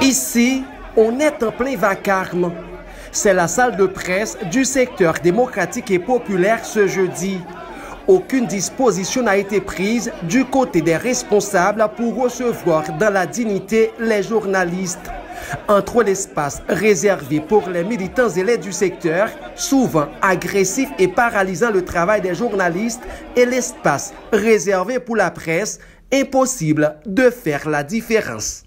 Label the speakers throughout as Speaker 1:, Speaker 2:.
Speaker 1: Ici, on est en plein vacarme. C'est la salle de presse du secteur démocratique et populaire ce jeudi. Aucune disposition n'a été prise du côté des responsables pour recevoir dans la dignité les journalistes. Entre l'espace réservé pour les militants et les du secteur, souvent agressif et paralysant le travail des journalistes, et l'espace réservé pour la presse, impossible de faire la différence.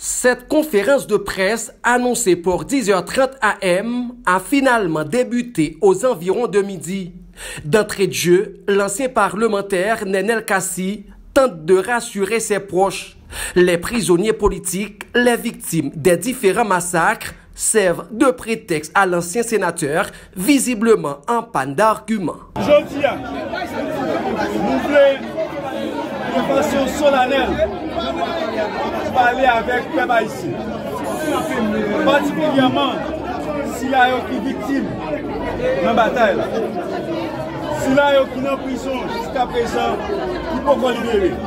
Speaker 1: Cette conférence de presse, annoncée pour 10h30 AM, a finalement débuté aux environs de midi. D'entrée de jeu, l'ancien parlementaire Nenel Kassi tente de rassurer ses proches. Les prisonniers politiques, les victimes des différents massacres, servent de prétexte à l'ancien sénateur, visiblement en panne d'arguments.
Speaker 2: Aujourd'hui, nous voulons de façon solennelle parler avec le peuple haïtien. Particulièrement s'il y a une victime dans la bataille. S'il y a une prison jusqu'à présent, il faut qu'on libère.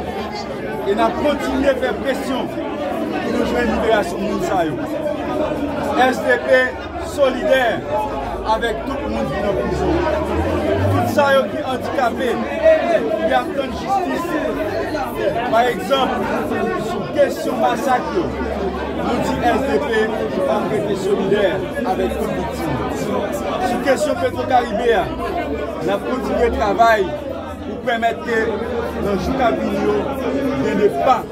Speaker 2: Et nous continuons à faire pression pour nous jouer une libération de nous. SDP solidaire avec tout le monde qui est en prison. Tout ça qui est handicapé, qui attend justice. Par exemple, sur question massacre, nous dit SDP, on est solidaire avec toutes les victimes. Sur question Petro-Caribéen, nous avons continué le travail pour permettre que dans le Joucabinio, il n'y ait pas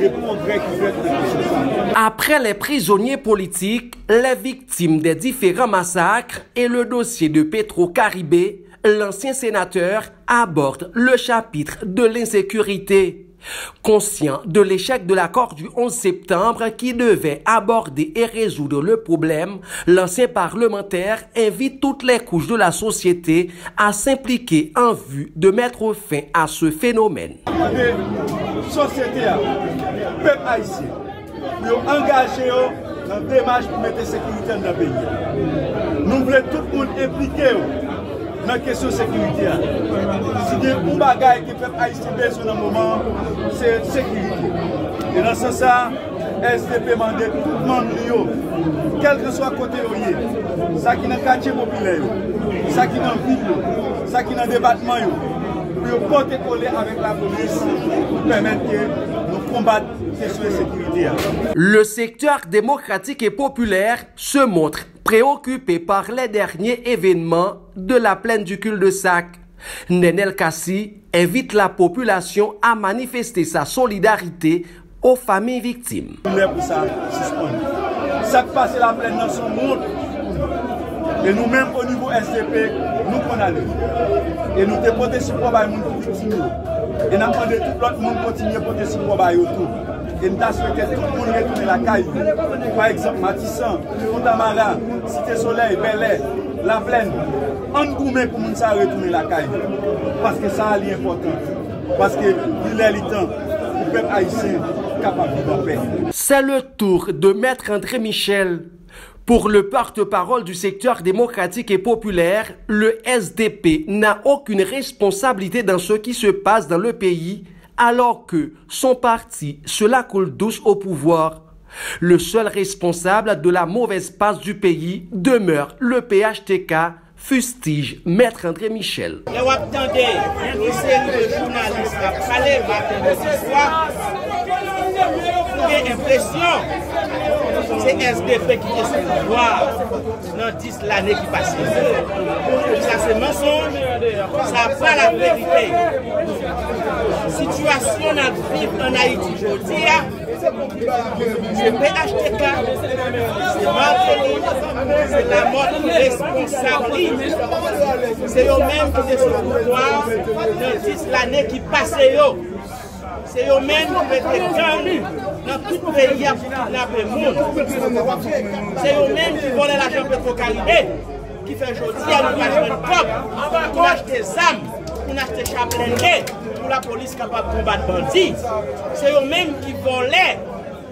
Speaker 2: de progrès qui peuvent être.
Speaker 1: Après les prisonniers politiques, les victimes des différents massacres et le dossier de Petro-Caribé, l'ancien sénateur aborde le chapitre de l'insécurité. Conscient de l'échec de l'accord du 11 septembre qui devait aborder et résoudre le problème, l'ancien parlementaire invite toutes les couches de la société à s'impliquer en vue de mettre fin à ce phénomène.
Speaker 2: La société, le peuple haïtien, nous engagés dans la démarche pour mettre la sécurité dans le pays. Nous voulons tout le monde impliqué dans la question de sécurité. Si il y a un bagage qui fait haïtien besoin dans le moment, c'est la sécurité. Et dans ce sens, SDP demande tout le monde, quel que soit le côté où il est, ça qui est dans le quartier populaire, ça qui est dans la ville, ça qui est dans le département, pour porter coller avec la police pour permettre que nous combattions la question de sécurité.
Speaker 1: Le secteur démocratique et populaire se montre préoccupé par les derniers événements de la plaine du cul-de-sac. Nenel Kassi invite la population à manifester sa solidarité aux familles victimes.
Speaker 2: Ça qui passe la plaine dans son monde. Et nous-mêmes au niveau SDP, nous connaissons. Et nous devons porter ce problème pour les victimes. Et nous demandons tout l'autre monde continuer à porter ce problème autour. Et nous avons souhaité que tout le monde retourne la caille. Par exemple, Matissan, Fontamara, Cité Soleil, Bel-Air, La Plaine. On gourmet pour nous retourner la caille. Parce que ça est important. Parce que il est le temps pour le peuple haïtien capable de vivre en paix.
Speaker 1: C'est le tour de Maître André Michel. Pour le porte-parole du secteur démocratique et populaire, le SDP n'a aucune responsabilité dans ce qui se passe dans le pays, alors que son parti se la coule douce au pouvoir. Le seul responsable de la mauvaise passe du pays demeure le PHTK, fustige Maître André Michel.
Speaker 3: Vous attendez une série de journalistes à parler de cette histoire. Vous avez l'impression c'est SDP qui est sur le pouvoir dans 10 l'année qui passe. Ça c'est mensonge, ça n'a pas la vérité. Situation à vivre en Haïti aujourd'hui, c'est PHTK, c'est Martelly, c'est la mort responsable. C'est eux-mêmes qui sont sur le pouvoir dans 10 l'année qui passe. C'est eux-mêmes qui mettent gang dans tout le pays pour kidnapper le monde. C'est eux-mêmes qui volent l'argent Petro-Caribé, qui fait aujourd'hui à nous acheter une cop, pour acheter des armes, pour acheter chablende pour la police capable de combattre bandits. C'est eux-mêmes qui volaient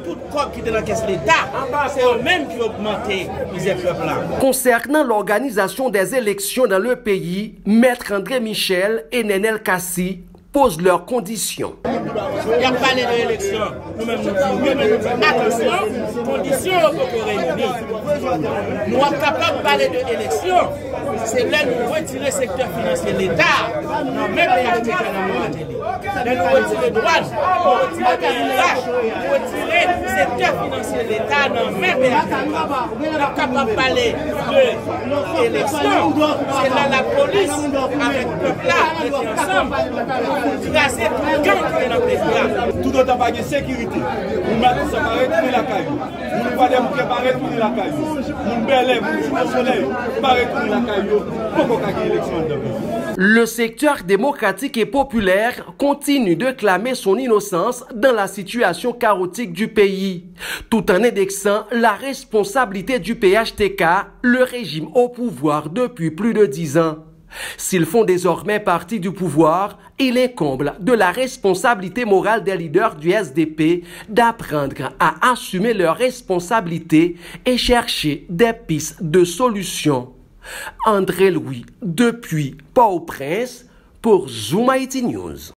Speaker 3: tout corps qui était dans la caisse de l'État. C'est eux-mêmes qui ont augmenté les peuples-là.
Speaker 1: Concernant l'organisation des élections dans le pays, Maître André Michel et Nenel Kassi posent leurs conditions.
Speaker 3: Il y a parlé de l'élection. Nous-mêmes nous disons, attention, conditions pour réunir. Nous sommes capables de parler de l'élection. C'est là que nous retirons le secteur financier de l'État. Nous même PHTK dans le nous retirons les douanes, nous retirons les RH, nous retirons le secteur financier de l'État dans le même PHTK. Nous sommes capables de parler de l'élection. C'est là la police avec le peuple là, ensemble.
Speaker 2: Tout autant pas de sécurité. Nous mettons ça pour retourner la caille. Nous ne pas préparer retourner la caille. Nous belle, nous soleil, pas retourner la caille. Pourquoi qu'il y ait élection de pays?
Speaker 1: Le secteur démocratique et populaire continue de clamer son innocence dans la situation chaotique du pays, tout en indexant la responsabilité du PHTK, le régime au pouvoir depuis plus de 10 ans. S'ils font désormais partie du pouvoir, il incombe de la responsabilité morale des leaders du SDP d'apprendre à assumer leurs responsabilités et chercher des pistes de solutions. André Louis, depuis Port-au-Prince, pour Zoom IT News.